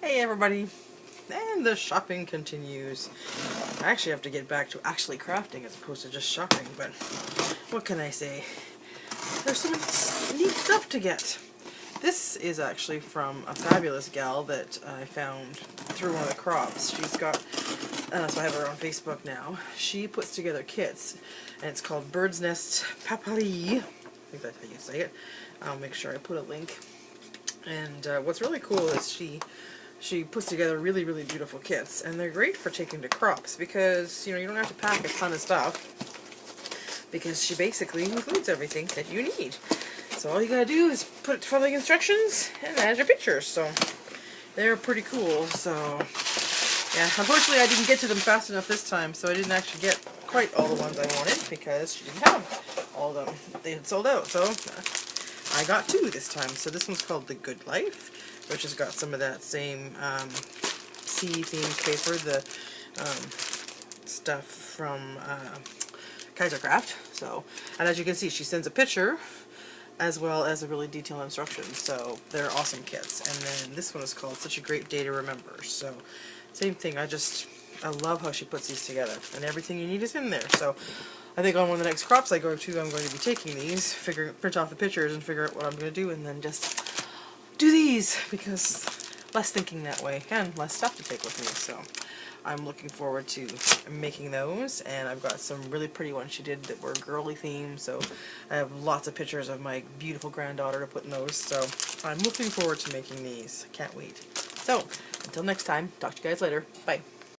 Hey everybody, and the shopping continues. I actually have to get back to actually crafting as opposed to just shopping, but what can I say? There's some neat stuff to get. This is actually from a fabulous gal that I found through one of the crops. She's got, so I have her on Facebook now. She puts together kits, and it's called Bird's Nest Paperie. I think that's how you say it. I'll make sure I put a link. And what's really cool is she puts together really, really beautiful kits, and they're great for taking to crops because, you know, you don't have to pack a ton of stuff because she basically includes everything that you need. So all you gotta do is follow the instructions and add your pictures. So they're pretty cool. So yeah, unfortunately I didn't get to them fast enough this time, so I didn't actually get quite all the ones I wanted because she didn't have all of them. They had sold out, so I got two this time. So this one's called The Good Life, which has got some of that same sea-themed paper, the stuff from Kaisercraft. So, and as you can see, she sends a picture as well as a really detailed instruction. So they're awesome kits. And then this one is called Such a Great Day to Remember. So same thing. I love how she puts these together, and everything you need is in there. So I think on one of the next crops I go to, I'm going to be taking these, print off the pictures and figure out what I'm going to do, and then just do these, because less thinking that way and less stuff to take with me. So I'm looking forward to making those, and I've got some really pretty ones she did that were girly themed, so I have lots of pictures of my beautiful granddaughter to put in those. So I'm looking forward to making these. Can't wait. So until next time, talk to you guys later. Bye.